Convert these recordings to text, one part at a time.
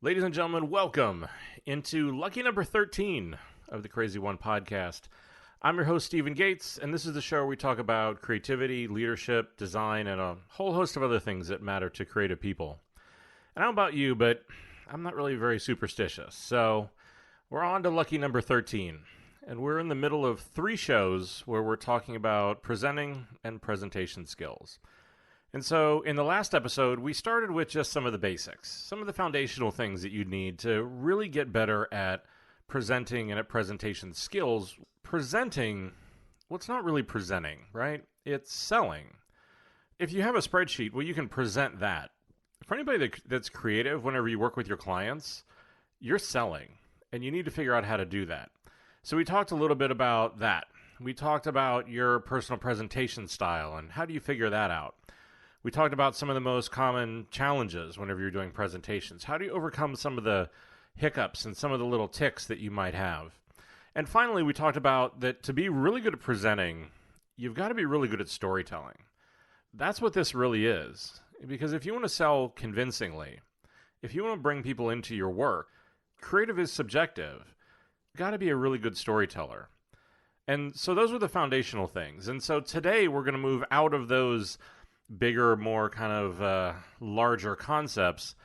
Ladies and gentlemen, welcome into lucky number 13 of the Crazy One podcast. I'm your host, Stephen Gates, and this is the show where we talk about creativity, leadership, design, and a whole host of other things that matter to creative people. And I don't know about you, but I'm not really very superstitious. So we're on to lucky number 13, and we're in the middle of 3 shows where we're talking about presenting and presentation skills. And so in the last episode, we started with just some of the basics, some of the foundational things that you need to really get better at presenting and at presentation skills. Presenting, well, it's not really presenting, right? It's selling. If you have a spreadsheet, well, you can present that. For anybody that's creative, whenever you work with your clients, you're selling, and you need to figure out how to do that. So we talked a little bit about that. We talked about your personal presentation style and how do you figure that out. We talked about some of the most common challenges whenever you're doing presentations. How do you overcome some of the hiccups and some of the little tics that you might have? And finally, we talked about that to be really good at presenting, you've got to be really good at storytelling. That's what this really is. Because if you want to sell convincingly, if you want to bring people into your work, creative is subjective. You've got to be a really good storyteller. And so those were the foundational things. And so today we're going to move out of those bigger, more kind of larger concepts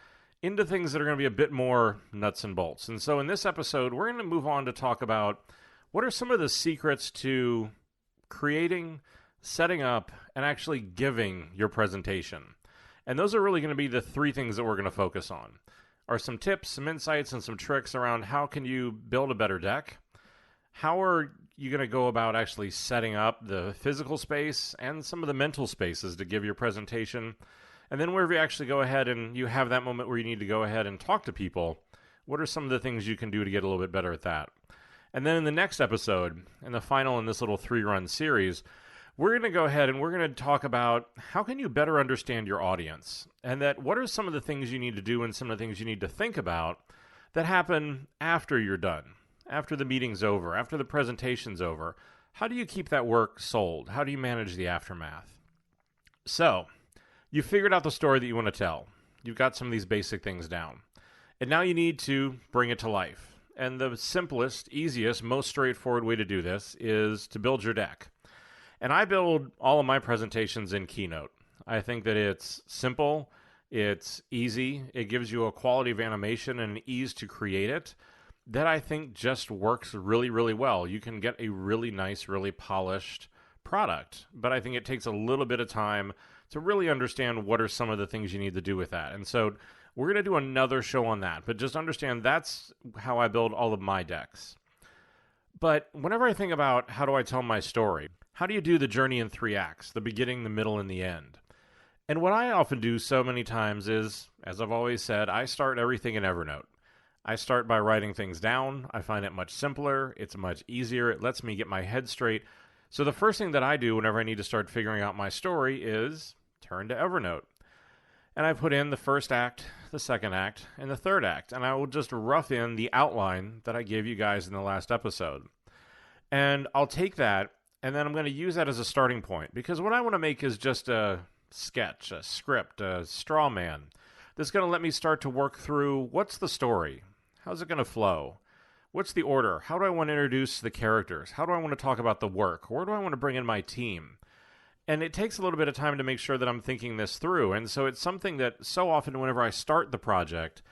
into things that are going to be a bit more nuts and bolts. And so in this episode, we're going to move on to talk about what are some of the secrets to creating, setting up, and actually giving your presentation. And those are really going to be the 3 things that we're going to focus on. Are some tips, some insights, and some tricks around how can you build a better deck? How are you going to go about actually setting up the physical space and some of the mental spaces to give your presentation? And then wherever you actually go ahead and you have that moment where you need to go ahead and talk to people, what are some of the things you can do to get a little bit better at that? And then in the next episode, and the final in this little 3-run series, we're going to go ahead and we're going to talk about how can you better understand your audience, and that what are some of the things you need to do and some of the things you need to think about that happen after you're done. After the meeting's over, after the presentation's over. How do you keep that work sold? How do you manage the aftermath? So, you figured out the story that you want to tell. You've got some of these basic things down. And now you need to bring it to life. And the simplest, easiest, most straightforward way to do this is to build your deck. And I build all of my presentations in Keynote. I think that it's simple, it's easy, it gives you a quality of animation and an ease to create it that I think just works really, really well. You can get a really nice, really polished product, but I think it takes a little bit of time to really understand what are some of the things you need to do with that. And so we're going to do another show on that, but just understand that's how I build all of my decks. But whenever I think about how do I tell my story, how do you do the journey in 3 acts, the beginning, the middle, and the end? And what I often do so many times is, as I've always said, I start everything in Evernote. I start by writing things down. I find it much simpler. It's much easier. It lets me get my head straight. So the first thing that I do whenever I need to start figuring out my story is turn to Evernote. And I put in the first act, the second act, and the third act. And I will just rough in the outline that I gave you guys in the last episode. And I'll take that, and then I'm going to use that as a starting point. Because what I want to make is just a sketch, a script, a straw man that's going to let me start to work through what's the story? How's it going to flow? What's the order? How do I want to introduce the characters? How do I want to talk about the work? Where do I want to bring in my team? And it takes a little bit of time to make sure that I'm thinking this through. And so it's something that so often whenever I start the project,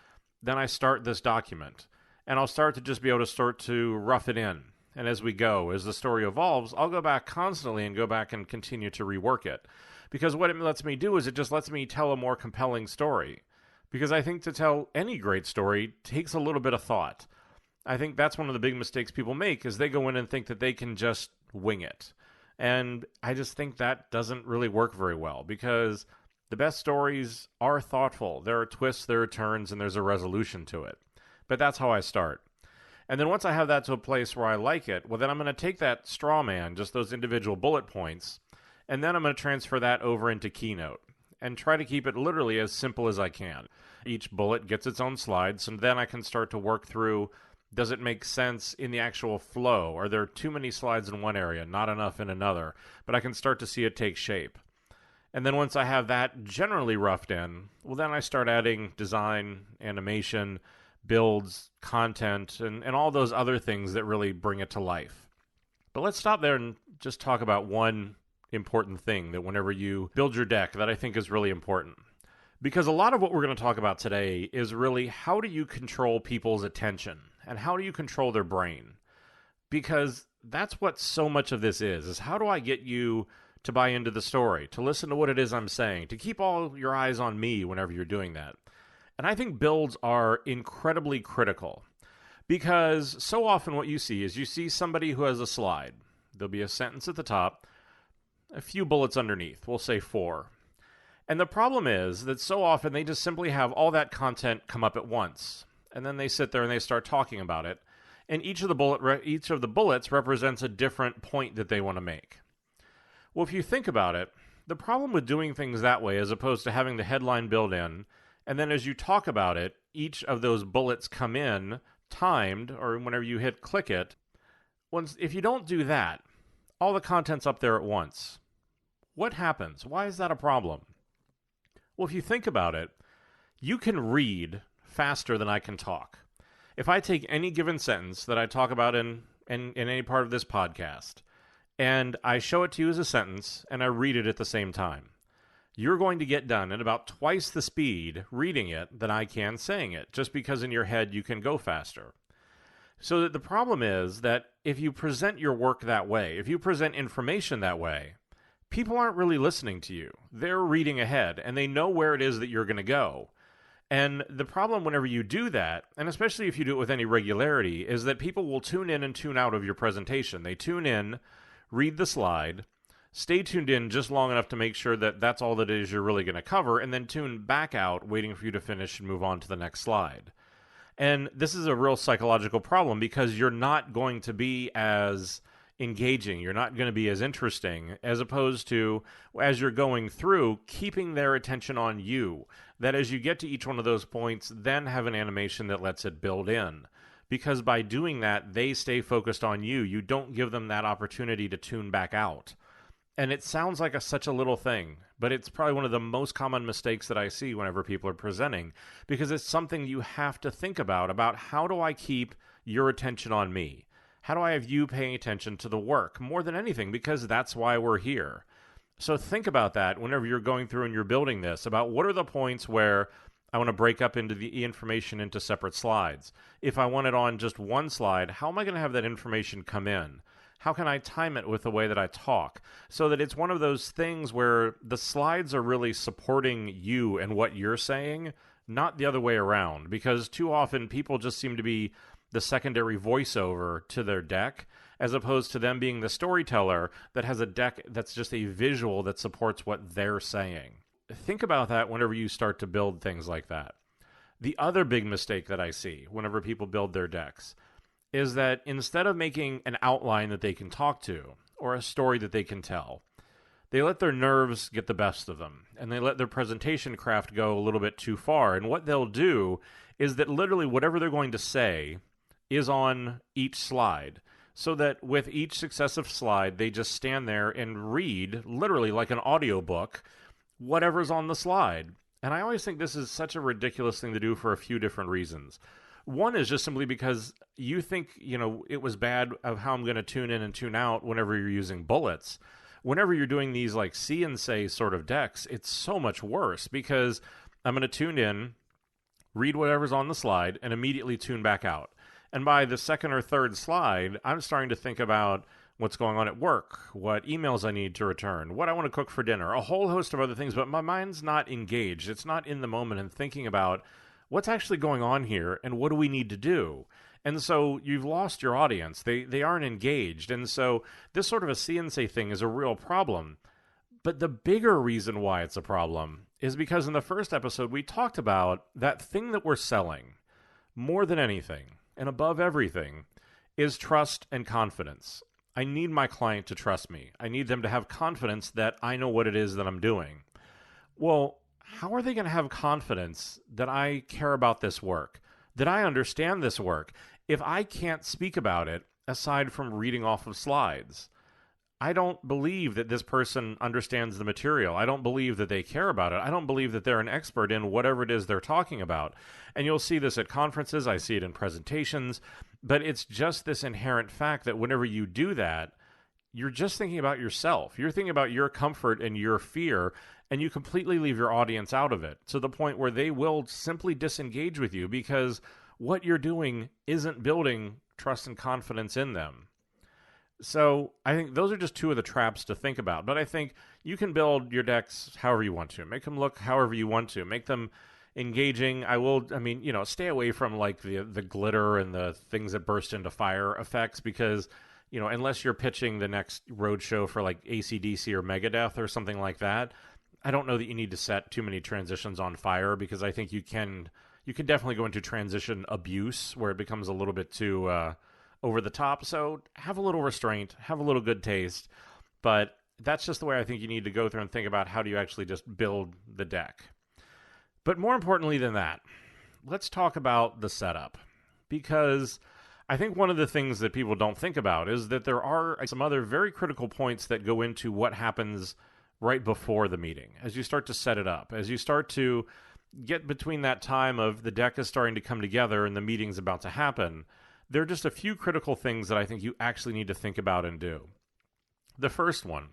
then I start this document. And I'll start to just be able to start to rough it in. And as we go, as the story evolves, I'll go back constantly and go back and continue to rework it. Because what it lets me do is it just lets me tell a more compelling story. Because I think to tell any great story takes a little bit of thought. I think that's one of the big mistakes people make is they go in and think that they can just wing it. And I just think that doesn't really work very well because the best stories are thoughtful. There are twists, there are turns, and there's a resolution to it. But that's how I start. And then once I have that to a place where I like it, well, then I'm going to take that straw man, just those individual bullet points, and then I'm going to transfer that over into Keynote and try to keep it literally as simple as I can. Each bullet gets its own slides, and then I can start to work through, does it make sense in the actual flow? Are there too many slides in one area, not enough in another? But I can start to see it take shape. And then once I have that generally roughed in, well, then I start adding design, animation, builds, content, and all those other things that really bring it to life. But let's stop there and just talk about one important thing that whenever you build your deck that I think is really important. Because a lot of what we're going to talk about today is really how do you control people's attention and how do you control their brain? Because that's what so much of this is how do I get you to buy into the story, to listen to what it is I'm saying, to keep all your eyes on me whenever you're doing that. And I think builds are incredibly critical. Because so often what you see is you see somebody who has a slide. There'll be a sentence at the top, a few bullets underneath. We'll say 4. And the problem is that so often they just simply have all that content come up at once. And then they sit there and they start talking about it. And each of the bullets represents a different point that they want to make. Well, if you think about it, the problem with doing things that way as opposed to having the headline build in, and then as you talk about it, each of those bullets come in timed, or whenever you hit click it, if you don't do that, all the content's up there at once. What happens? Why is that a problem? Well, if you think about it, you can read faster than I can talk. If I take any given sentence that I talk about in any part of this podcast, and I show it to you as a sentence, and I read it at the same time, you're going to get done at about twice the speed reading it than I can saying it, just because in your head you can go faster. So that the problem is that if you present your work that way, if you present information that way, people aren't really listening to you. They're reading ahead, and they know where it is that you're going to go. And the problem whenever you do that, and especially if you do it with any regularity, is that people will tune in and tune out of your presentation. They tune in, read the slide, stay tuned in just long enough to make sure that that's all that it is you're really going to cover, and then tune back out, waiting for you to finish and move on to the next slide. And this is a real psychological problem because you're not going to be as engaging, you're not going to be as interesting, as opposed to, as you're going through, keeping their attention on you. That as you get to each one of those points, then have an animation that lets it build in. Because by doing that, they stay focused on you. You don't give them that opportunity to tune back out. And it sounds like such a little thing, but it's probably one of the most common mistakes that I see whenever people are presenting, because it's something you have to think about how do I keep your attention on me? How do I have you paying attention to the work more than anything? Because that's why we're here. So think about that whenever you're going through and you're building this, about what are the points where I want to break up into the information into separate slides. If I want it on just one slide, how am I going to have that information come in? How can I time it with the way that I talk so that it's one of those things where the slides are really supporting you and what you're saying, not the other way around? Because too often people just seem to be the secondary voiceover to their deck, as opposed to them being the storyteller that has a deck that's just a visual that supports what they're saying. Think about that whenever you start to build things like that. The other big mistake that I see whenever people build their decks is that instead of making an outline that they can talk to or a story that they can tell, they let their nerves get the best of them, and they let their presentation craft go a little bit too far. And what they'll do is that literally whatever they're going to say is on each slide, so that with each successive slide, they just stand there and read, literally like an audiobook, whatever's on the slide. And I always think this is such a ridiculous thing to do for a few different reasons. One is just simply because you think, it was bad of how I'm going to tune in and tune out whenever you're using bullets. Whenever you're doing these like see and say sort of decks, it's so much worse because I'm going to tune in, read whatever's on the slide, and immediately tune back out. And by the second or third slide, I'm starting to think about what's going on at work, what emails I need to return, what I want to cook for dinner, a whole host of other things, but my mind's not engaged. It's not in the moment and thinking about what's actually going on here and what do we need to do. And so you've lost your audience. They aren't engaged. And so this sort of a see and say thing is a real problem. But the bigger reason why it's a problem is because in the first episode, we talked about that thing that we're selling more than anything and above everything is trust and confidence. I need my client to trust me. I need them to have confidence that I know what it is that I'm doing. Well, how are they going to have confidence that I care about this work, that I understand this work, if I can't speak about it aside from reading off of slides? I don't believe that this person understands the material. I don't believe that they care about it. I don't believe that they're an expert in whatever it is they're talking about. And you'll see this at conferences. I see it in presentations. But it's just this inherent fact that whenever you do that, you're just thinking about yourself. You're thinking about your comfort and your fear, and you completely leave your audience out of it to the point where they will simply disengage with you because what you're doing isn't building trust and confidence in them. So I think those are just two of the traps to think about. But I think you can build your decks however you want to. Make them look however you want to. Make them engaging. Stay away from like the glitter and the things that burst into fire effects because, unless you're pitching the next roadshow for like AC/DC or Megadeth or something like that, I don't know that you need to set too many transitions on fire because I think you can definitely go into transition abuse where it becomes a little bit too over the top. So have a little restraint, have a little good taste. But that's just the way I think you need to go through and think about how do you actually just build the deck. But more importantly than that, let's talk about the setup. Because I think one of the things that people don't think about is that there are some other very critical points that go into what happens right before the meeting. As you start to set it up, as you start to get between that time of the deck is starting to come together and the meeting's about to happen, there are just a few critical things that I think you actually need to think about and do. The first one,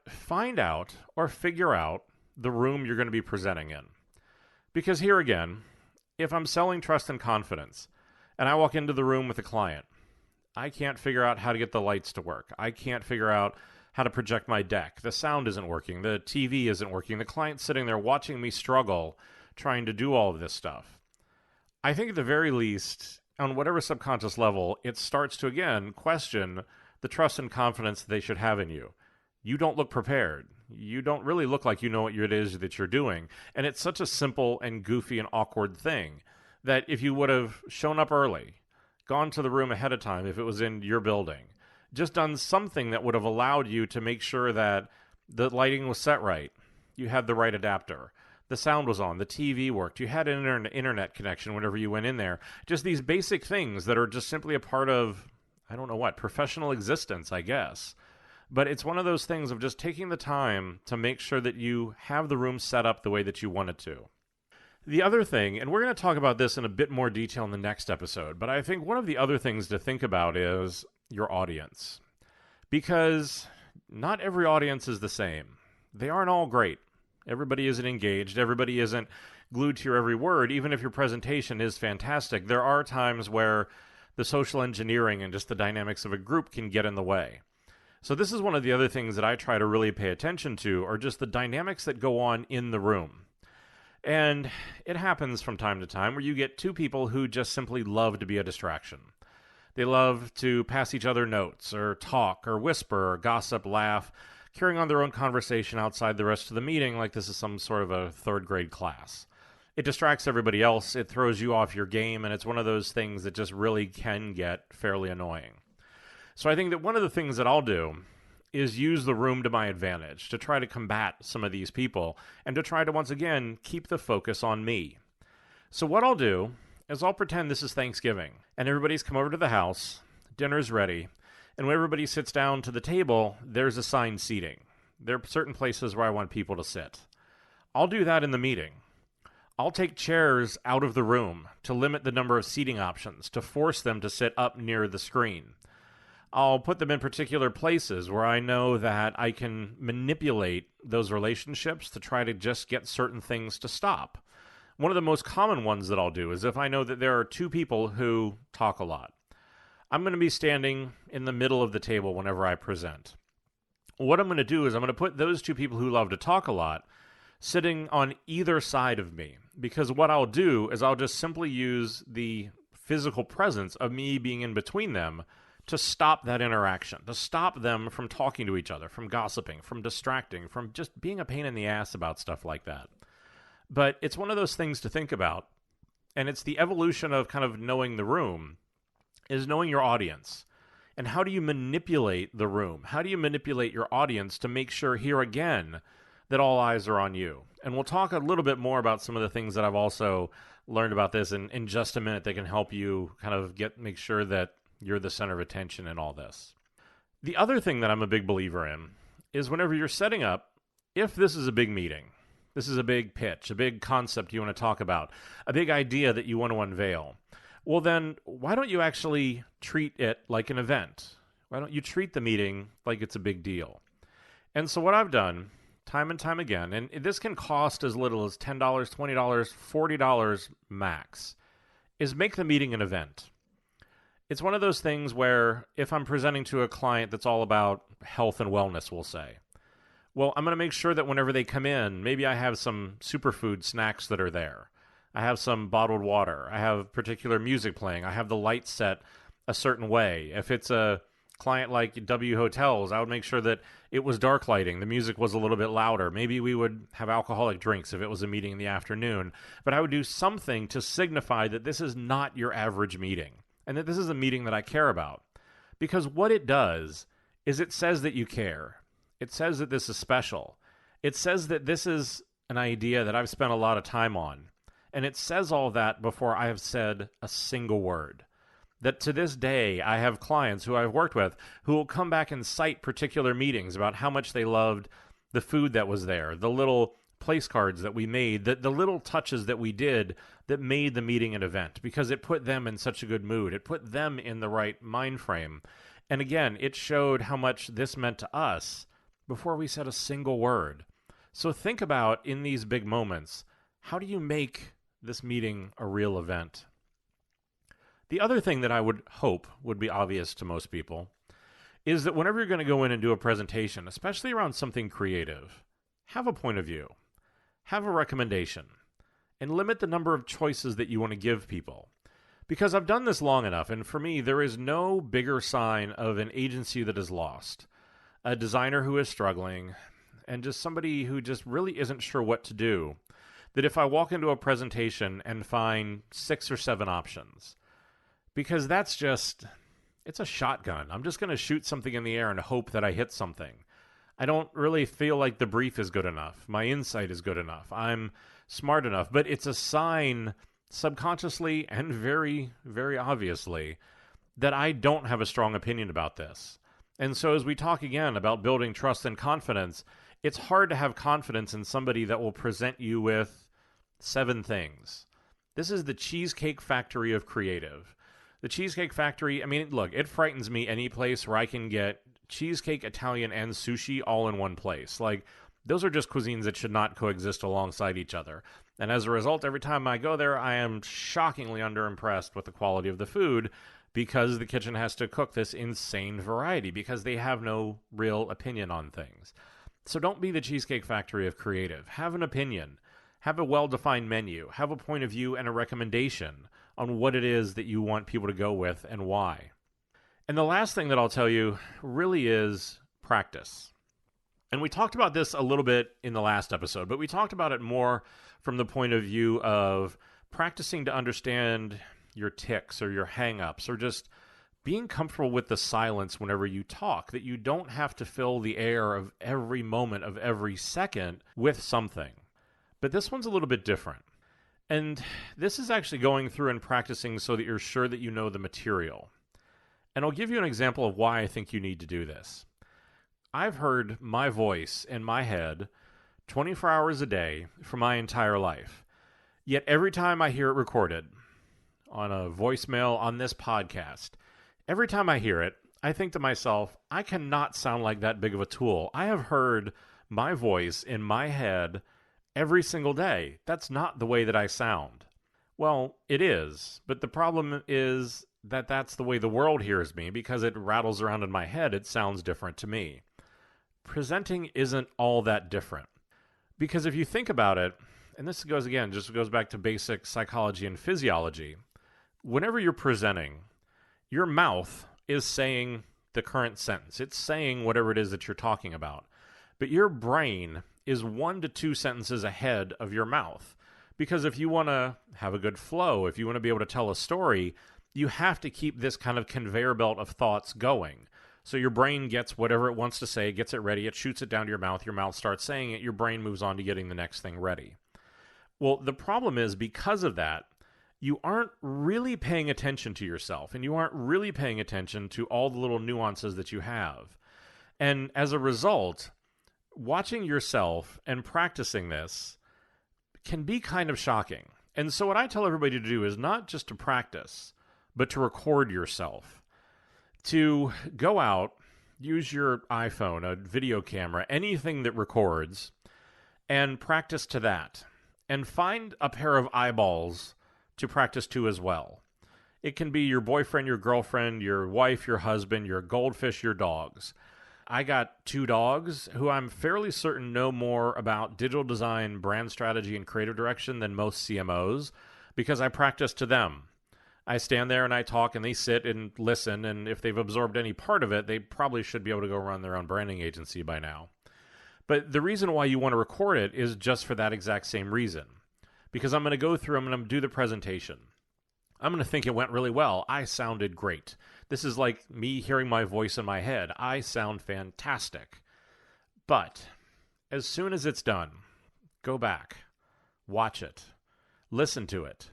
find out or figure out the room you're going to be presenting in. Because here again, if I'm selling trust and confidence, and I walk into the room with a client, I can't figure out how to get the lights to work. I can't figure out how to project my deck. The sound isn't working. The TV isn't working. The client's sitting there watching me struggle trying to do all of this stuff. I think at the very least, on whatever subconscious level, it starts to, again, question the trust and confidence that they should have in you. You don't look prepared. You don't really look like you know what it is that you're doing. And it's such a simple and goofy and awkward thing that if you would have shown up early, gone to the room ahead of time if it was in your building, just done something that would have allowed you to make sure that the lighting was set right, you had the right adapter, the sound was on, the TV worked, you had an internet connection whenever you went in there. Just these basic things that are just simply a part of, professional existence, I guess. But it's one of those things of just taking the time to make sure that you have the room set up the way that you want it to. The other thing, and we're going to talk about this in a bit more detail in the next episode, but I think one of the other things to think about is your audience. Because not every audience is the same. They aren't all great. Everybody isn't engaged. Everybody isn't glued to your every word. Even if your presentation is fantastic, there are times where the social engineering and just the dynamics of a group can get in the way. So this is one of the other things that I try to really pay attention to are just the dynamics that go on in the room. And it happens from time to time where you get two people who just simply love to be a distraction. They love to pass each other notes or talk or whisper or gossip, laugh, carrying on their own conversation outside the rest of the meeting like this is some sort of a third grade class. It distracts everybody else, it throws you off your game, and it's one of those things that just really can get fairly annoying. So I think that one of the things that I'll do is use the room to my advantage to try to combat some of these people and to try to, once again, keep the focus on me. So what I'll do is I'll pretend this is Thanksgiving and everybody's come over to the house, dinner's ready, and when everybody sits down to the table, there's assigned seating. There are certain places where I want people to sit. I'll do that in the meeting. I'll take chairs out of the room to limit the number of seating options, to force them to sit up near the screen. I'll put them in particular places where I know that I can manipulate those relationships to try to just get certain things to stop. One of the most common ones that I'll do is if I know that there are two people who talk a lot. I'm going to be standing in the middle of the table whenever I present. What I'm going to do is I'm going to put those two people who love to talk a lot sitting on either side of me, because what I'll do is I'll just simply use the physical presence of me being in between them to stop that interaction, to stop them from talking to each other, from gossiping, from distracting, from just being a pain in the ass about stuff like that. But it's one of those things to think about, and it's the evolution of kind of knowing the room, is knowing your audience. And how do you manipulate the room? How do you manipulate your audience to make sure, here again, that all eyes are on you? And we'll talk a little bit more about some of the things that I've also learned about this in just a minute that can help you kind of make sure that you're the center of attention in all this. The other thing that I'm a big believer in is whenever you're setting up, if this is a big meeting, this is a big pitch, a big concept you want to talk about, a big idea that you want to unveil, well then, why don't you actually treat it like an event? Why don't you treat the meeting like it's a big deal? And so what I've done, time and time again, and this can cost as little as $10, $20, $40 max, is make the meeting an event. It's one of those things where if I'm presenting to a client that's all about health and wellness, we'll say, well, I'm going to make sure that whenever they come in, maybe I have some superfood snacks that are there. I have some bottled water. I have particular music playing. I have the lights set a certain way. If it's a client like W Hotels, I would make sure that it was dark lighting. The music was a little bit louder. Maybe we would have alcoholic drinks if it was a meeting in the afternoon. But I would do something to signify that this is not your average meeting and that this is a meeting that I care about. Because what it does is it says that you care. It says that this is special. It says that this is an idea that I've spent a lot of time on. And it says all that before I have said a single word. That to this day, I have clients who I've worked with who will come back and cite particular meetings about how much they loved the food that was there, the little place cards that we made, the little touches that we did that made the meeting an event because it put them in such a good mood. It put them in the right mind frame. And again, it showed how much this meant to us before we said a single word. So think about, in these big moments, how do you make this meeting a real event? The other thing that I would hope would be obvious to most people is that whenever you're going to go in and do a presentation, especially around something creative, have a point of view, have a recommendation, and limit the number of choices that you want to give people. Because I've done this long enough, and for me, there is no bigger sign of an agency that is lost, a designer who is struggling, and just somebody who just really isn't sure what to do, that if I walk into a presentation and find 6 or 7 options. Because that's just, it's a shotgun. I'm just going to shoot something in the air and hope that I hit something. I don't really feel like the brief is good enough. My insight is good enough. I'm smart enough. But it's a sign, subconsciously and very, very obviously, that I don't have a strong opinion about this. And so as we talk again about building trust and confidence, it's hard to have confidence in somebody that will present you with 7 things. This is the Cheesecake Factory of creative. The Cheesecake Factory, I mean, look, it frightens me any place where I can get cheesecake, Italian, and sushi all in one place. Like, those are just cuisines that should not coexist alongside each other. And as a result, every time I go there, I am shockingly underimpressed with the quality of the food because the kitchen has to cook this insane variety because they have no real opinion on things. So don't be the Cheesecake Factory of creative. Have an opinion. Have a well-defined menu. Have a point of view and a recommendation on what it is that you want people to go with and why. And the last thing that I'll tell you really is practice. And we talked about this a little bit in the last episode, but we talked about it more from the point of view of practicing to understand your tics or your hang-ups or just being comfortable with the silence whenever you talk, that you don't have to fill the air of every moment of every second with something. But this one's a little bit different. And this is actually going through and practicing so that you're sure that you know the material. And I'll give you an example of why I think you need to do this. I've heard my voice in my head 24 hours a day for my entire life. Yet every time I hear it recorded on a voicemail on this podcast, every time I hear it, I think to myself, I cannot sound like that big of a tool. I have heard my voice in my head every single day. That's not the way that I sound. Well, it is, but the problem is that that's the way the world hears me because it rattles around in my head. It sounds different to me. Presenting isn't all that different. Because if you think about it, and this goes again, just goes back to basic psychology and physiology, whenever you're presenting, your mouth is saying the current sentence. It's saying whatever it is that you're talking about. But your brain is 1 to 2 sentences ahead of your mouth. Because if you want to have a good flow, if you want to be able to tell a story, you have to keep this kind of conveyor belt of thoughts going. So your brain gets whatever it wants to say, gets it ready, it shoots it down to your mouth starts saying it, your brain moves on to getting the next thing ready. Well, the problem is because of that, you aren't really paying attention to yourself, and you aren't really paying attention to all the little nuances that you have. And as a result, watching yourself and practicing this can be kind of shocking. And so what I tell everybody to do is not just to practice, but to record yourself. To go out, use your iPhone, a video camera, anything that records, and practice to that. And find a pair of eyeballs to practice to as well. It can be your boyfriend, your girlfriend, your wife, your husband, your goldfish, your dogs. I got 2 dogs who I'm fairly certain know more about digital design, brand strategy, and creative direction than most CMOs because I practice to them. I stand there and I talk and they sit and listen, and if they've absorbed any part of it, they probably should be able to go run their own branding agency by now. But the reason why you want to record it is just for that exact same reason. Because I'm going to go through, I'm going to do the presentation. I'm going to think it went really well. I sounded great. This is like me hearing my voice in my head. I sound fantastic. But as soon as it's done, go back, watch it, listen to it.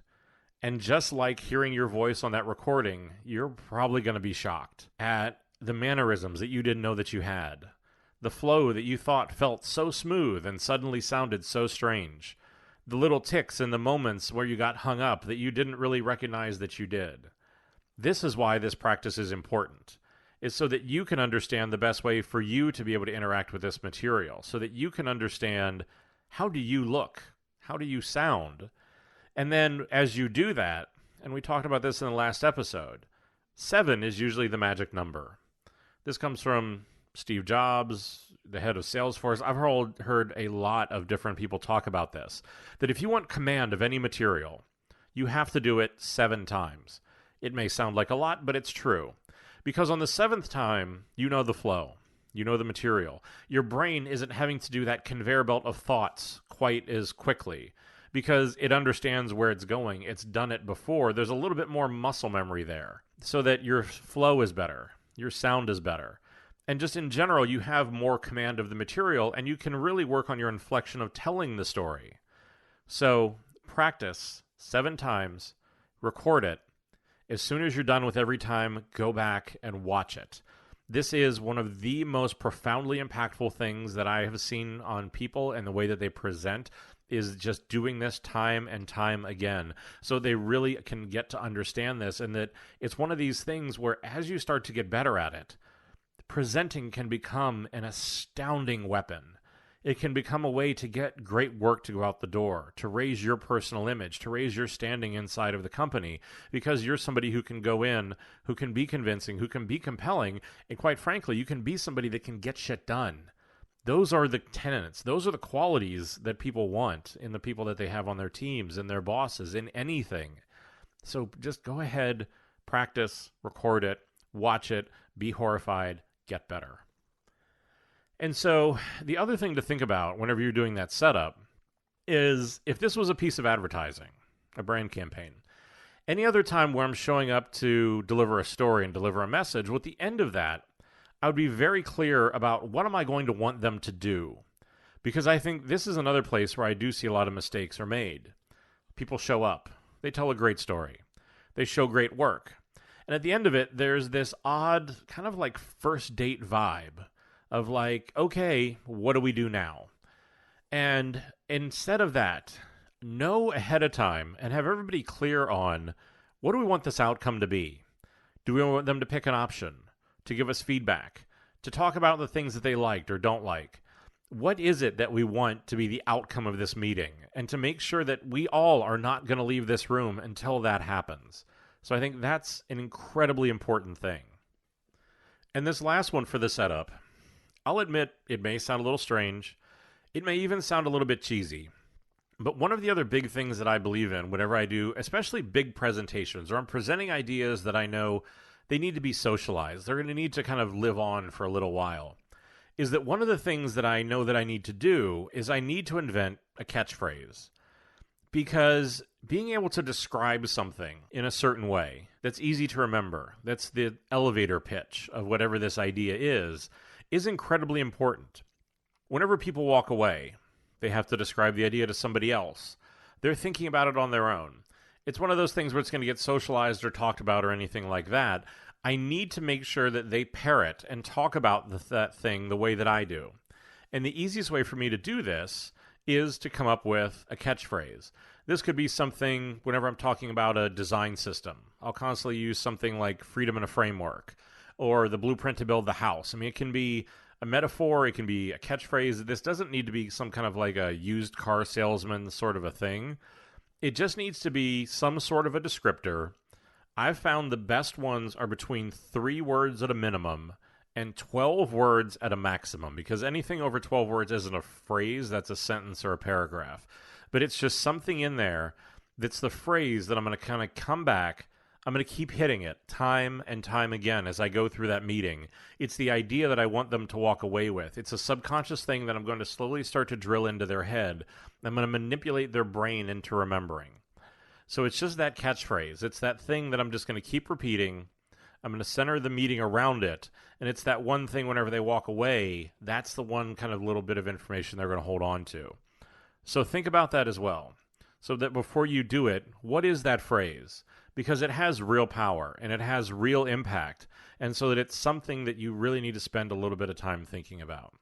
And just like hearing your voice on that recording, you're probably going to be shocked at the mannerisms that you didn't know that you had. The flow that you thought felt so smooth and suddenly sounded so strange. The little ticks in the moments where you got hung up that you didn't really recognize that you did. This is why this practice is important, is so that you can understand the best way for you to be able to interact with this material, so that you can understand how do you look, how do you sound. And then as you do that, and we talked about this in the last episode, 7 is usually the magic number. This comes from Steve Jobs, the head of Salesforce. I've heard a lot of different people talk about this, that if you want command of any material, you have to do it 7 times. It may sound like a lot, but it's true. Because on the 7th time, you know the flow. You know the material. Your brain isn't having to do that conveyor belt of thoughts quite as quickly because it understands where it's going. It's done it before. There's a little bit more muscle memory there so that your flow is better. Your sound is better. And just in general, you have more command of the material, and you can really work on your inflection of telling the story. So practice 7 times, record it. As soon as you're done with every time, go back and watch it. This is one of the most profoundly impactful things that I have seen on people and the way that they present is just doing this time and time again. So they really can get to understand this, and that it's one of these things where as you start to get better at it, presenting can become an astounding weapon. It can become a way to get great work to go out the door, to raise your personal image, to raise your standing inside of the company, because you're somebody who can go in, who can be convincing, who can be compelling, and quite frankly, you can be somebody that can get shit done. Those are the tenets. Those are the qualities that people want in the people that they have on their teams, in their bosses, in anything. So just go ahead, practice, record it, watch it, be horrified, get better. And so the other thing to think about whenever you're doing that setup is if this was a piece of advertising, a brand campaign, any other time where I'm showing up to deliver a story and deliver a message, well, at the end of that, I would be very clear about what am I going to want them to do. Because I think this is another place where I do see a lot of mistakes are made. People show up. They tell a great story. They show great work. And at the end of it, there's this odd kind of like first date vibe of like, okay, what do we do now? And instead of that, know ahead of time and have everybody clear on what do we want this outcome to be? Do we want them to pick an option, to give us feedback, to talk about the things that they liked or don't like? What is it that we want to be the outcome of this meeting? And to make sure that we all are not going to leave this room until that happens. So I think that's an incredibly important thing. And this last one for the setup, I'll admit it may sound a little strange. It may even sound a little bit cheesy. But one of the other big things that I believe in whenever I do, especially big presentations, or I'm presenting ideas that I know they need to be socialized, they're going to need to kind of live on for a little while, is that one of the things that I know that I need to do is I need to invent a catchphrase. Because being able to describe something in a certain way that's easy to remember, that's the elevator pitch of whatever this idea is incredibly important. Whenever people walk away, they have to describe the idea to somebody else. They're thinking about it on their own. it's one of those things where it's going to get socialized or talked about or anything like that. I need to make sure that they parrot and talk about that thing the way that I do. And the easiest way for me to do this is to come up with a catchphrase. This could be something whenever I'm talking about a design system. I'll constantly use something like freedom in a framework or the blueprint to build the house. I mean, it can be a metaphor, it can be a catchphrase. This doesn't need to be some kind of like a used car salesman sort of a thing. It just needs to be some sort of a descriptor. I've found the best ones are between 3 words at a minimum and 12 words at a maximum, because anything over 12 words isn't a phrase, that's a sentence or a paragraph. But it's just something in there that's the phrase that I'm going to kind of come back. I'm going to keep hitting it time and time again as I go through that meeting. It's the idea that I want them to walk away with. It's a subconscious thing that I'm going to slowly start to drill into their head. I'm going to manipulate their brain into remembering. So it's just that catchphrase. It's that thing that I'm just going to keep repeating. I'm going to center the meeting around it. And it's that one thing whenever they walk away, that's the one kind of little bit of information they're going to hold on to. So think about that as well. So that before you do it, what is that phrase? Because it has real power and it has real impact. And so that it's something that you really need to spend a little bit of time thinking about.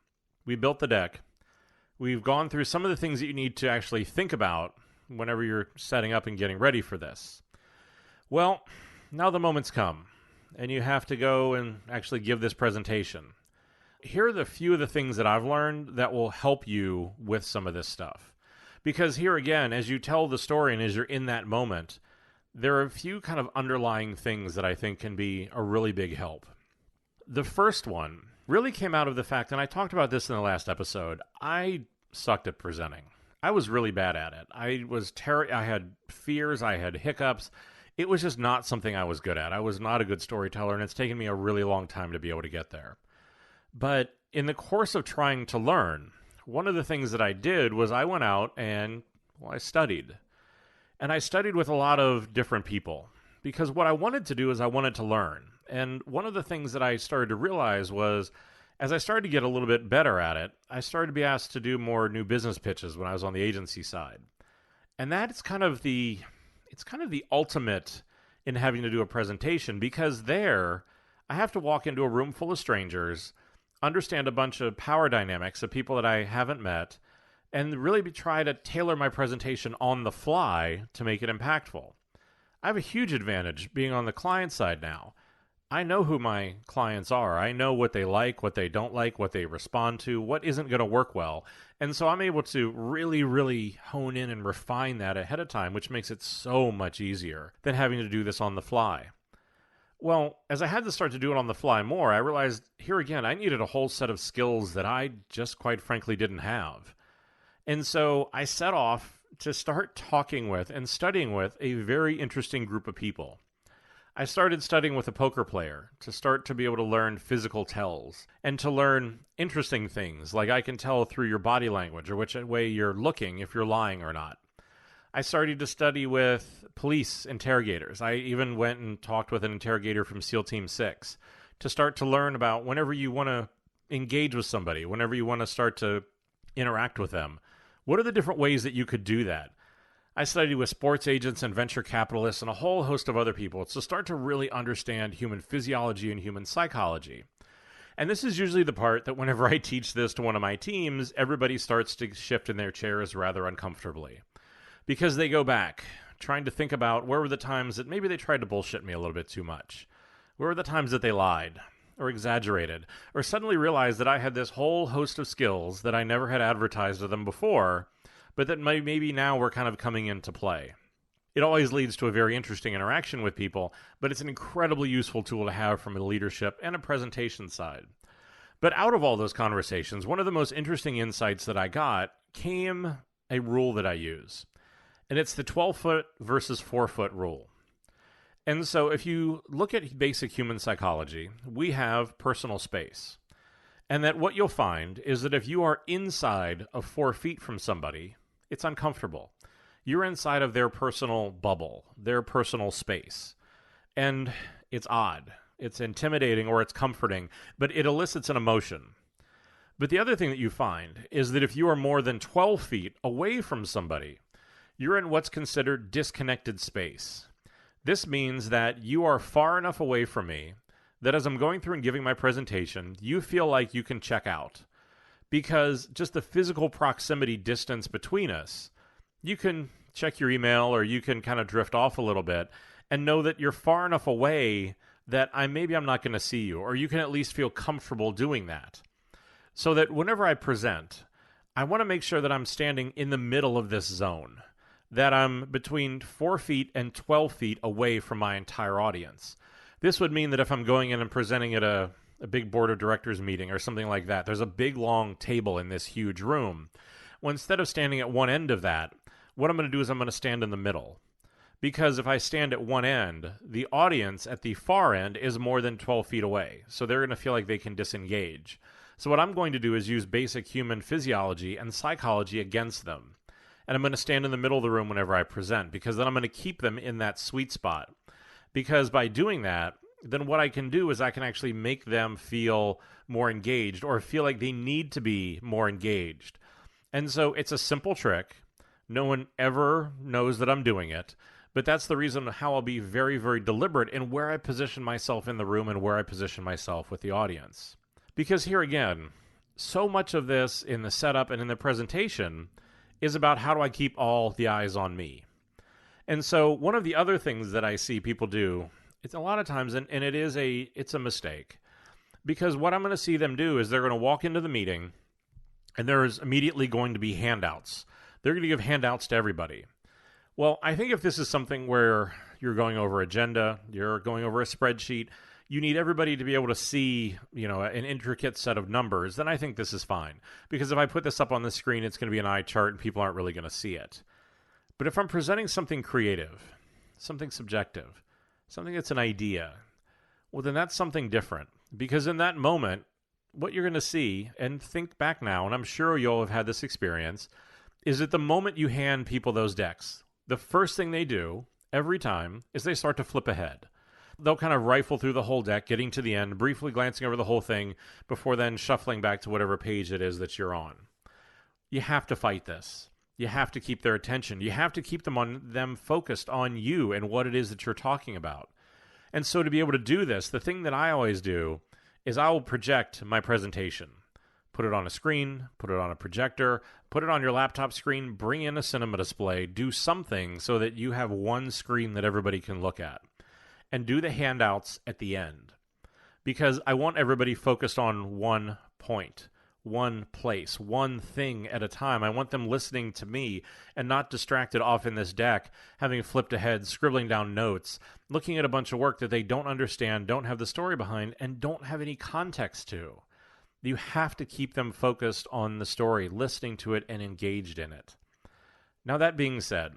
We built the deck. We've gone through some of the things that you need to actually think about whenever you're setting up and getting ready for this. Well, now the moment's come, and you have to go and actually give this presentation. Here are the few of the things that I've learned that will help you with some of this stuff. Because here again, as you tell the story and as you're in that moment, there are a few kind of underlying things that I think can be a really big help. The first one really came out of the fact, and I talked about this in the last episode, I sucked at presenting. I was really bad at it. I had fears, I had hiccups. It was just not something I was good at. I was not a good storyteller, and it's taken me a really long time to be able to get there. But in the course of trying to learn, one of the things that I did was I went out and, I studied. And I studied with a lot of different people, because what I wanted to do is I wanted to learn. And one of the things that I started to realize was, as I started to get a little bit better at it, I started to be asked to do more new business pitches when I was on the agency side. And that's kind of the ultimate in having to do a presentation, because there I have to walk into a room full of strangers, understand a bunch of power dynamics of people that I haven't met, and really try to tailor my presentation on the fly to make it impactful. I have a huge advantage being on the client side now. I know who my clients are. I know what they like, what they don't like, what they respond to, what isn't going to work well. And so I'm able to really, really hone in and refine that ahead of time, which makes it so much easier than having to do this on the fly. Well, as I had to start to do it on the fly more, I realized here again, I needed a whole set of skills that I just quite frankly didn't have. And so I set off to start talking with and studying with a very interesting group of people. I started studying with a poker player to start to be able to learn physical tells and to learn interesting things, like I can tell through your body language or which way you're looking if you're lying or not. I started to study with police interrogators. I even went and talked with an interrogator from SEAL Team 6 to start to learn about whenever you want to engage with somebody, whenever you want to start to interact with them, what are the different ways that you could do that? I studied with sports agents and venture capitalists and a whole host of other people to start to really understand human physiology and human psychology. And this is usually the part that whenever I teach this to one of my teams, everybody starts to shift in their chairs rather uncomfortably. Because they go back, trying to think about where were the times that maybe they tried to bullshit me a little bit too much. Where were the times that they lied or exaggerated or suddenly realized that I had this whole host of skills that I never had advertised to them before, but that maybe now we're kind of coming into play. It always leads to a very interesting interaction with people, but it's an incredibly useful tool to have from a leadership and a presentation side. But out of all those conversations, one of the most interesting insights that I got came a rule that I use. And it's the 12-foot versus 4-foot rule. And so if you look at basic human psychology, we have personal space. And that what you'll find is that if you are inside of 4 feet from somebody, it's uncomfortable. You're inside of their personal bubble, their personal space. And it's odd. It's intimidating or it's comforting, but it elicits an emotion. But the other thing that you find is that if you are more than 12 feet away from somebody, You're in what's considered disconnected space. This means that you are far enough away from me that as I'm going through and giving my presentation, you feel like you can check out. Because just the physical proximity distance between us, you can check your email or you can kind of drift off a little bit and know that you're far enough away that maybe I'm not going to see you, or you can at least feel comfortable doing that. So that whenever I present, I want to make sure that I'm standing in the middle of this zone, that I'm between 4 feet and 12 feet away from my entire audience. This would mean that if I'm going in and presenting at a big board of directors meeting or something like that, there's a big long table in this huge room. Well, instead of standing at one end of that, what I'm going to do is I'm going to stand in the middle. Because if I stand at one end, the audience at the far end is more than 12 feet away. So they're going to feel like they can disengage. So what I'm going to do is use basic human physiology and psychology against them. And I'm going to stand in the middle of the room whenever I present, because then I'm going to keep them in that sweet spot. Because by doing that, then what I can do is I can actually make them feel more engaged or feel like they need to be more engaged. And so it's a simple trick. No one ever knows that I'm doing it. But that's the reason how I'll be very, very deliberate in where I position myself in the room and where I position myself with the audience. Because here again, so much of this in the setup and in the presentation is about how do I keep all the eyes on me. And so one of the other things that I see people do, it's a lot of times, and it's a mistake. Because what I'm going to see them do is they're going to walk into the meeting and there's immediately going to be handouts. They're going to give handouts to everybody. Well, I think if this is something where you're going over agenda, you're going over a spreadsheet, you need everybody to be able to see, an intricate set of numbers, then I think this is fine. Because if I put this up on the screen, it's going to be an eye chart and people aren't really going to see it. But if I'm presenting something creative, something subjective, something that's an idea, well, then that's something different. Because in that moment, what you're going to see, and think back now, and I'm sure you'll have had this experience, is that the moment you hand people those decks, the first thing they do every time is they start to flip ahead. They'll kind of rifle through the whole deck, getting to the end, briefly glancing over the whole thing, before then shuffling back to whatever page it is that you're on. You have to fight this. You have to keep their attention. You have to keep them focused on you and what it is that you're talking about. And so to be able to do this, the thing that I always do is I will project my presentation. Put it on a screen, put it on a projector, put it on your laptop screen, bring in a cinema display, do something so that you have one screen that everybody can look at. And do the handouts at the end. Because I want everybody focused on one point, one place, one thing at a time. I want them listening to me and not distracted off in this deck, having flipped ahead, scribbling down notes, looking at a bunch of work that they don't understand, don't have the story behind, and don't have any context to. You have to keep them focused on the story, listening to it, and engaged in it. Now, that being said,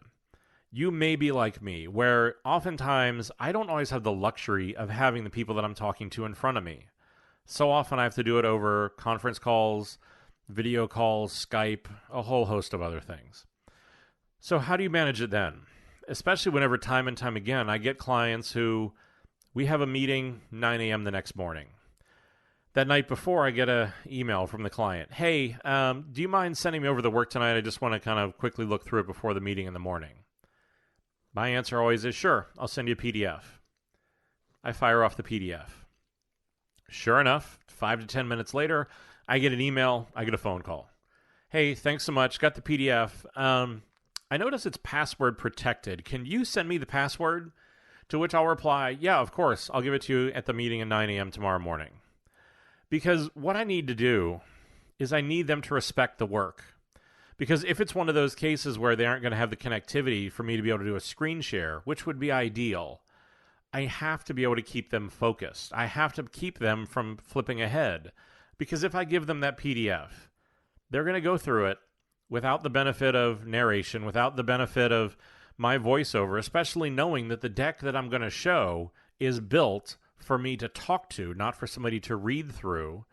you may be like me, where oftentimes I don't always have the luxury of having the people that I'm talking to in front of me. So often I have to do it over conference calls, video calls, Skype, a whole host of other things. So how do you manage it then? Especially whenever time and time again I get clients who, we have a meeting 9 a.m. the next morning. That night before, I get an email from the client. Hey, do you mind sending me over the work tonight? I just want to kind of quickly look through it before the meeting in the morning. My answer always is, sure, I'll send you a PDF. I fire off the PDF. Sure enough, 5 to 10 minutes later, I get an email, I get a phone call. Hey, thanks so much, got the PDF. I notice it's password protected. Can you send me the password? To which I'll reply, yeah, of course, I'll give it to you at the meeting at 9 a.m. tomorrow morning. Because what I need to do is I need them to respect the work. Because if it's one of those cases where they aren't going to have the connectivity for me to be able to do a screen share, which would be ideal, I have to be able to keep them focused. I have to keep them from flipping ahead. Because if I give them that PDF, they're going to go through it without the benefit of narration, without the benefit of my voiceover, especially knowing that the deck that I'm going to show is built for me to talk to, not for somebody to read through.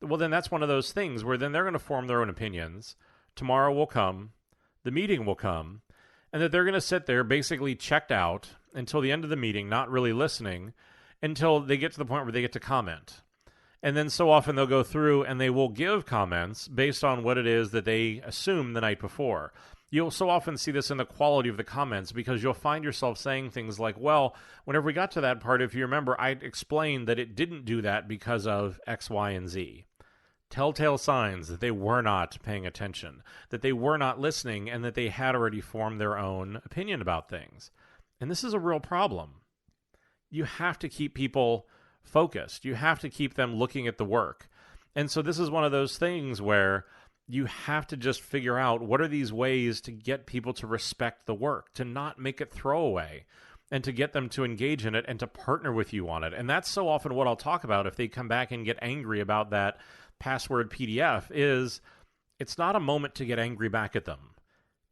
Well, then that's one of those things where then they're going to form their own opinions. Tomorrow will come, the meeting will come, and that they're going to sit there basically checked out until the end of the meeting, not really listening, until they get to the point where they get to comment. And then so often they'll go through and they will give comments based on what it is that they assumed the night before. You'll so often see this in the quality of the comments because you'll find yourself saying things like, well, whenever we got to that part, if you remember, I explained that it didn't do that because of X, Y, and Z. Telltale signs that they were not paying attention, that they were not listening, and that they had already formed their own opinion about things. And this is a real problem. You have to keep people focused. You have to keep them looking at the work. And so this is one of those things where you have to just figure out what are these ways to get people to respect the work, to not make it throwaway, and to get them to engage in it and to partner with you on it. And that's so often what I'll talk about if they come back and get angry about that password PDF is it's not a moment to get angry back at them.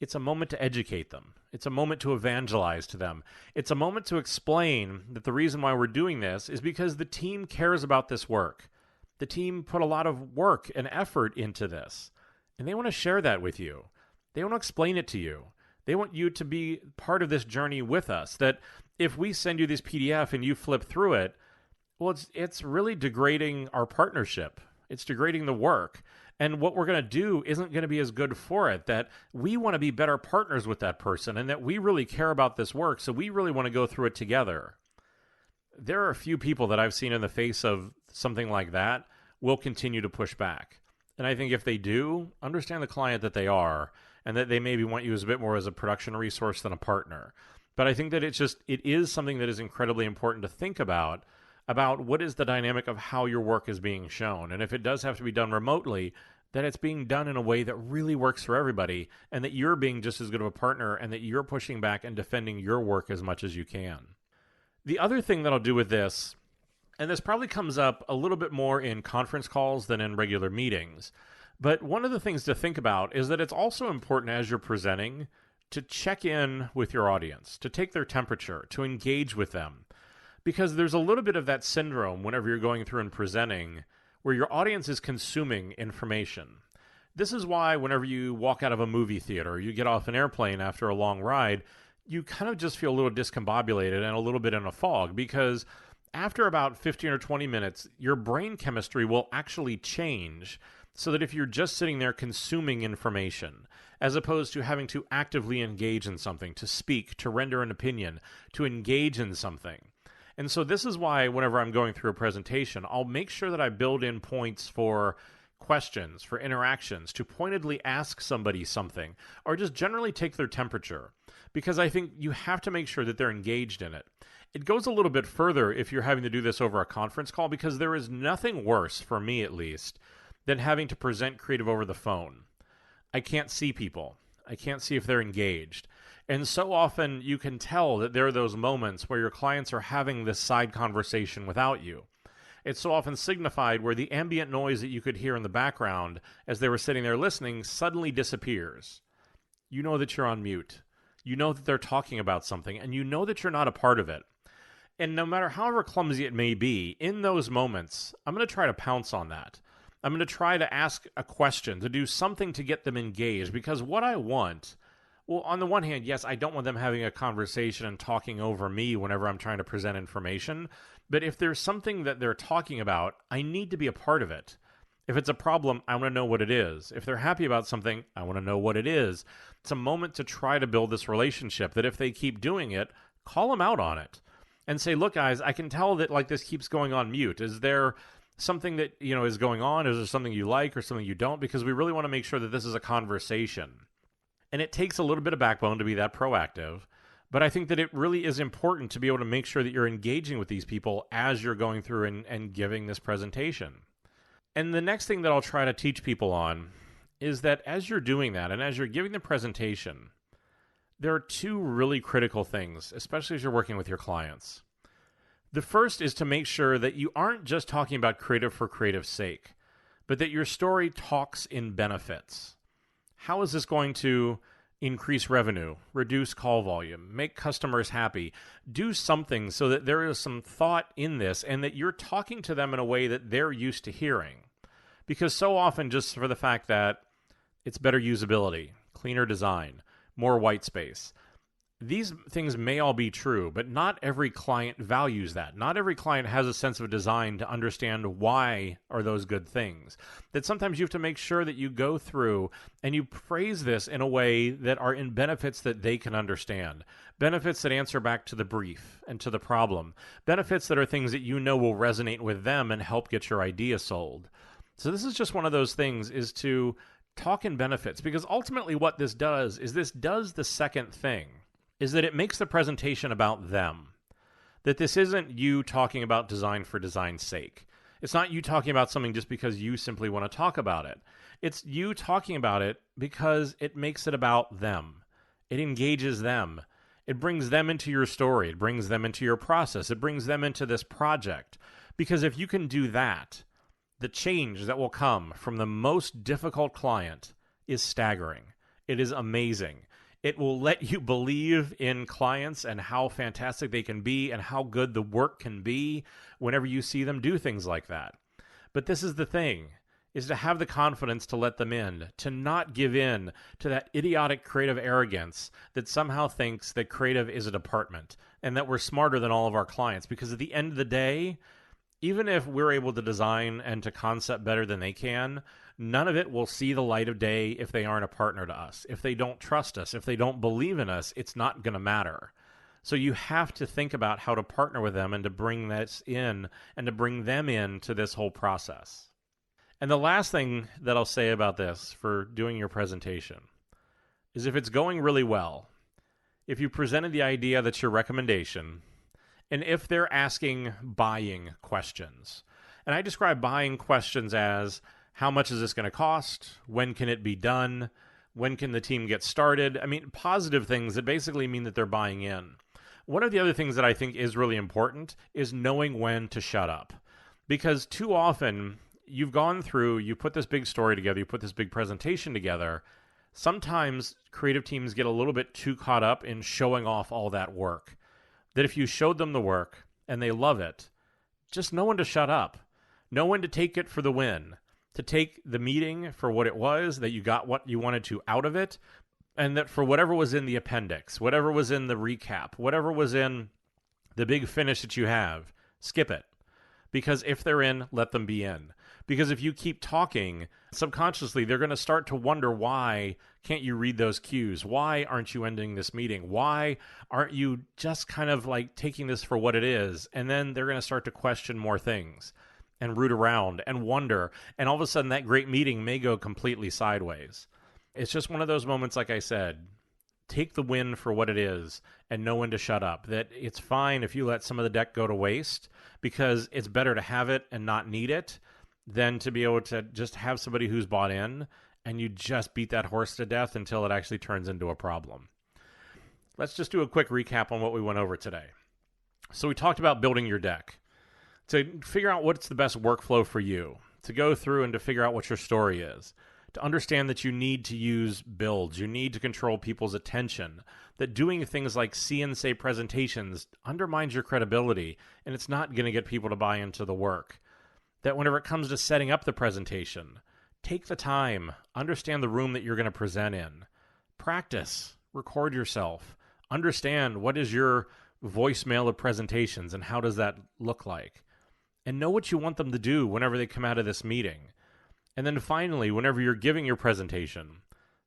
It's a moment to educate them. It's a moment to evangelize to them. It's a moment to explain that the reason why we're doing this is because the team cares about this work. The team put a lot of work and effort into this. And they want to share that with you. They want to explain it to you. They want you to be part of this journey with us. That if we send you this PDF and you flip through it, well, it's really degrading our partnership. It's degrading the work. And what we're going to do isn't going to be as good for it. That we want to be better partners with that person and that we really care about this work. So we really want to go through it together. There are a few people that I've seen in the face of something like that will continue to push back. And I think if they do, understand the client that they are and that they maybe want you as a bit more as a production resource than a partner. But I think that it is something that is incredibly important to think about what is the dynamic of how your work is being shown. And if it does have to be done remotely, that it's being done in a way that really works for everybody and that you're being just as good of a partner and that you're pushing back and defending your work as much as you can. The other thing that I'll do with this, and this probably comes up a little bit more in conference calls than in regular meetings, but one of the things to think about is that it's also important as you're presenting to check in with your audience, to take their temperature, to engage with them. Because there's a little bit of that syndrome whenever you're going through and presenting where your audience is consuming information. This is why whenever you walk out of a movie theater, you get off an airplane after a long ride, you kind of just feel a little discombobulated and a little bit in a fog because after about 15 or 20 minutes, your brain chemistry will actually change so that if you're just sitting there consuming information, as opposed to having to actively engage in something, to speak, to render an opinion, to engage in something. And so this is why whenever I'm going through a presentation, I'll make sure that I build in points for questions, for interactions, to pointedly ask somebody something, or just generally take their temperature, because I think you have to make sure that they're engaged in it. It goes a little bit further if you're having to do this over a conference call, because there is nothing worse, for me at least, than having to present creative over the phone. I can't see people. I can't see if they're engaged. And so often you can tell that there are those moments where your clients are having this side conversation without you. It's so often signified where the ambient noise that you could hear in the background as they were sitting there listening suddenly disappears. You know that you're on mute. You know that they're talking about something, and you know that you're not a part of it. And no matter however clumsy it may be, in those moments, I'm going to try to pounce on that. I'm going to try to ask a question, to do something to get them engaged, because what I want, well, on the one hand, yes, I don't want them having a conversation and talking over me whenever I'm trying to present information, but if there's something that they're talking about, I need to be a part of it. If it's a problem, I want to know what it is. If they're happy about something, I want to know what it is. It's a moment to try to build this relationship that if they keep doing it, call them out on it and say, look, guys, I can tell that like this keeps going on mute. Is there something that, is going on? Is there something you like or something you don't? Because we really want to make sure that this is a conversation. And it takes a little bit of backbone to be that proactive. But I think that it really is important to be able to make sure that you're engaging with these people as you're going through and giving this presentation. And the next thing that I'll try to teach people on is that as you're doing that and as you're giving the presentation, there are two really critical things, especially as you're working with your clients. The first is to make sure that you aren't just talking about creative for creative's sake, but that your story talks in benefits. How is this going to increase revenue, reduce call volume, make customers happy, do something so that there is some thought in this and that you're talking to them in a way that they're used to hearing. Because so often, just for the fact that it's better usability, cleaner design, more white space, these things may all be true, but not every client values that. Not every client has a sense of design to understand why are those good things. That sometimes you have to make sure that you go through and you phrase this in a way that are in benefits that they can understand. Benefits that answer back to the brief and to the problem. Benefits that are things that you know will resonate with them and help get your idea sold. So this is just one of those things, is to talk in benefits, because ultimately what this does is this does the second thing, is that it makes the presentation about them. That this isn't you talking about design for design's sake. It's not you talking about something just because you simply want to talk about it. It's you talking about it because it makes it about them. It engages them. It brings them into your story. It brings them into your process. It brings them into this project. Because if you can do that, the change that will come from the most difficult client is staggering. It is amazing. It will let you believe in clients and how fantastic they can be and how good the work can be whenever you see them do things like that. But this is the thing, is to have the confidence to let them in, to not give in to that idiotic creative arrogance that somehow thinks that creative is a department and that we're smarter than all of our clients. Because at the end of the day, even if we're able to design and to concept better than they can, none of it will see the light of day if they aren't a partner to us. If they don't trust us, if they don't believe in us, it's not going to matter. So you have to think about how to partner with them and to bring this in and to bring them into this whole process. And the last thing that I'll say about this for doing your presentation is, if it's going really well, if you presented the idea that's your recommendation, and if they're asking buying questions. And I describe buying questions as, how much is this going to cost? When can it be done? When can the team get started? I mean, positive things that basically mean that they're buying in. One of the other things that I think is really important is knowing when to shut up. Because too often, you've gone through, you put this big story together, you put this big presentation together. Sometimes creative teams get a little bit too caught up in showing off all that work. That if you showed them the work and they love it, just know when to shut up. Know when to take it for the win. To take the meeting for what it was, that you got what you wanted to out of it, and that for whatever was in the appendix, whatever was in the recap, whatever was in the big finish that you have, skip it. Because if they're in, let them be in. Because if you keep talking, subconsciously, they're going to start to wonder, why can't you read those cues? Why aren't you ending this meeting? Why aren't you just kind of like taking this for what it is? And then they're going to start to question more things and root around and wonder. And all of a sudden, that great meeting may go completely sideways. It's just one of those moments, like I said, take the win for what it is and know when to shut up. That it's fine if you let some of the deck go to waste, because it's better to have it and not need it than to be able to just have somebody who's bought in and you just beat that horse to death until it actually turns into a problem. Let's just do a quick recap on what we went over today. So we talked about building your deck, to figure out what's the best workflow for you, to go through and to figure out what your story is, to understand that you need to use builds, you need to control people's attention, that doing things like see and say presentations undermines your credibility and it's not going to get people to buy into the work. That whenever it comes to setting up the presentation, take the time, understand the room that you're going to present in, practice, record yourself, understand what is your voicemail of presentations and how does that look like, and know what you want them to do whenever they come out of this meeting. And then finally, whenever you're giving your presentation,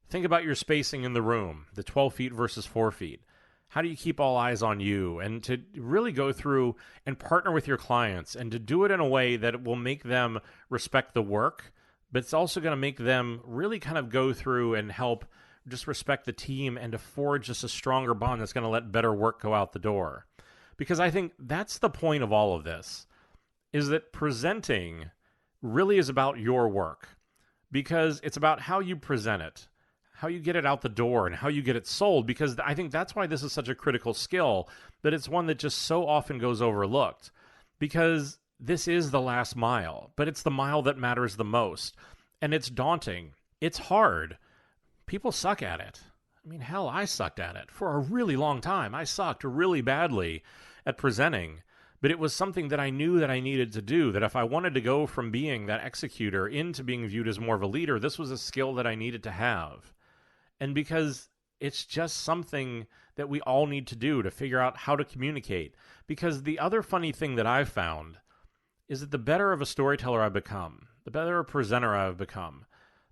think about your spacing in the room, the 12 feet versus 4 feet. How do you keep all eyes on you? And to really go through and partner with your clients and to do it in a way that will make them respect the work, but it's also going to make them really kind of go through and help just respect the team and to forge just a stronger bond that's going to let better work go out the door. Because I think that's the point of all of this, is that presenting really is about your work, because it's about how you present it, how you get it out the door, and how you get it sold, because I think that's why this is such a critical skill, but it's one that just so often goes overlooked, because this is the last mile, but it's the mile that matters the most, and it's daunting. It's hard. People suck at it. I mean, hell, I sucked at it for a really long time. I sucked really badly at presenting, but it was something that I knew that I needed to do, that if I wanted to go from being that executor into being viewed as more of a leader, this was a skill that I needed to have. And because it's just something that we all need to do to figure out how to communicate. Because the other funny thing that I've found is that the better of a storyteller I've become, the better a presenter I've become,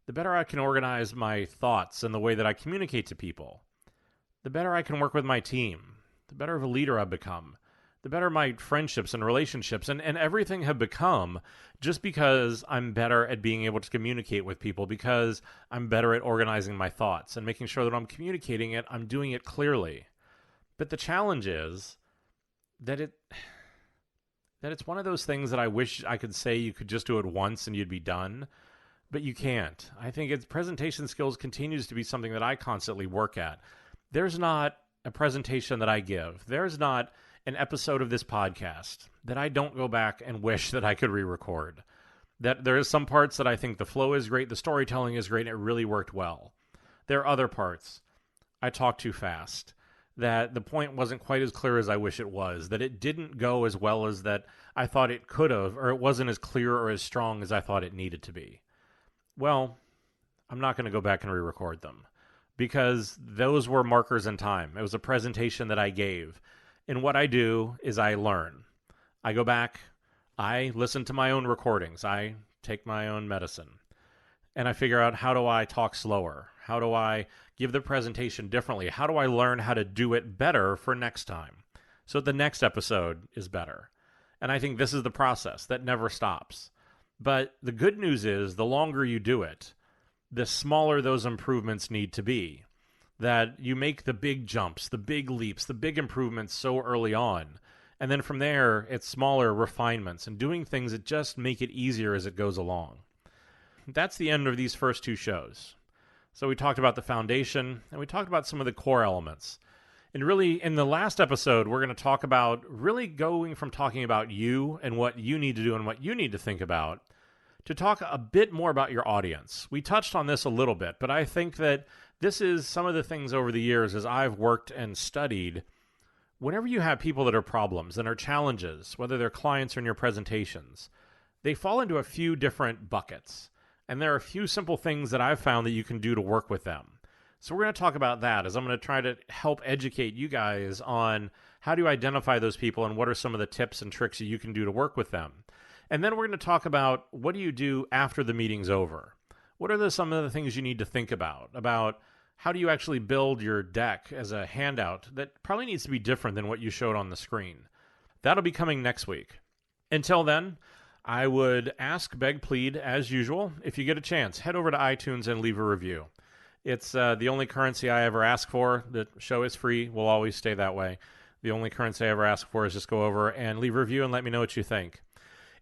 the better I can organize my thoughts and the way that I communicate to people, the better I can work with my team, the better of a leader I've become, the better my friendships and relationships and everything have become, just because I'm better at being able to communicate with people, because I'm better at organizing my thoughts and making sure that when I'm communicating it, I'm doing it clearly. But the challenge is that it's one of those things that I wish I could say you could just do it once and you'd be done, but you can't. I think presentation skills continues to be something that I constantly work at. There's not a presentation that I give. There's not an episode of this podcast that I don't go back and wish that I could re-record. That there is some parts that I think the flow is great, the storytelling is great, and it really worked well. There are other parts I talk too fast, that the point wasn't quite as clear as I wish it was, that it didn't go as well as that I thought it could have, or it wasn't as clear or as strong as I thought it needed to be. Well, I'm not going to go back and re-record them, because those were markers in time. It was a presentation that I gave. And what I do is I learn. I go back, I listen to my own recordings, I take my own medicine, and I figure out, how do I talk slower? How do I give the presentation differently? How do I learn how to do it better for next time, so the next episode is better? And I think this is the process that never stops. But the good news is, the longer you do it, the smaller those improvements need to be. That you make the big jumps, the big leaps, the big improvements so early on. And then from there, it's smaller refinements and doing things that just make it easier as it goes along. That's the end of these first two shows. So we talked about the foundation, and we talked about some of the core elements. And really, in the last episode, we're going to talk about really going from talking about you and what you need to do and what you need to think about, to talk a bit more about your audience. We touched on this a little bit, but I think that this is some of the things over the years as I've worked and studied. Whenever you have people that are problems and are challenges, whether they're clients or in your presentations, they fall into a few different buckets. And there are a few simple things that I've found that you can do to work with them. So we're going to talk about that, as I'm going to try to help educate you guys on how do you identify those people and what are some of the tips and tricks that you can do to work with them. And then we're going to talk about, what do you do after the meeting's over? What are some of the things you need to think about how do you actually build your deck as a handout that probably needs to be different than what you showed on the screen. That'll be coming next week. Until then, I would ask, beg, plead, as usual, if you get a chance, head over to iTunes and leave a review. It's the only currency I ever ask for. The show is free. Will always stay that way. The only currency I ever ask for is just go over and leave a review and let me know what you think.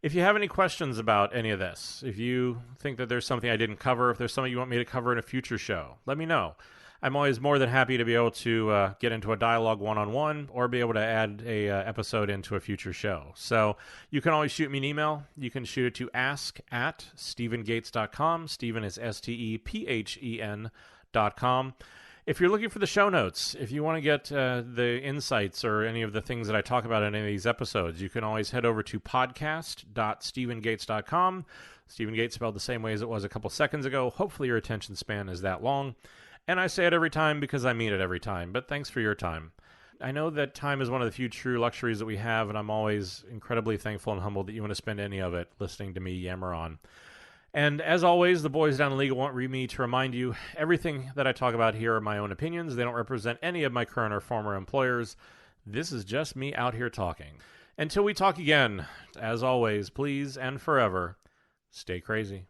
If you have any questions about any of this, if you think that there's something I didn't cover, if there's something you want me to cover in a future show, let me know. I'm always more than happy to be able to get into a dialogue one-on-one or be able to add a episode into a future show. So you can always shoot me an email. You can shoot it to ask@StephenGates.com. Stephen is STEPHEN.com. If you're looking for the show notes, if you want to get the insights or any of the things that I talk about in any of these episodes, you can always head over to podcast.stephengates.com. Stephen Gates spelled the same way as it was a couple seconds ago. Hopefully your attention span is that long. And I say it every time because I mean it every time, but thanks for your time. I know that time is one of the few true luxuries that we have, and I'm always incredibly thankful and humbled that you want to spend any of it listening to me yammer on. And as always, the boys down in legal want me to remind you, everything that I talk about here are my own opinions. They don't represent any of my current or former employers. This is just me out here talking. Until we talk again, as always, please and forever, stay crazy.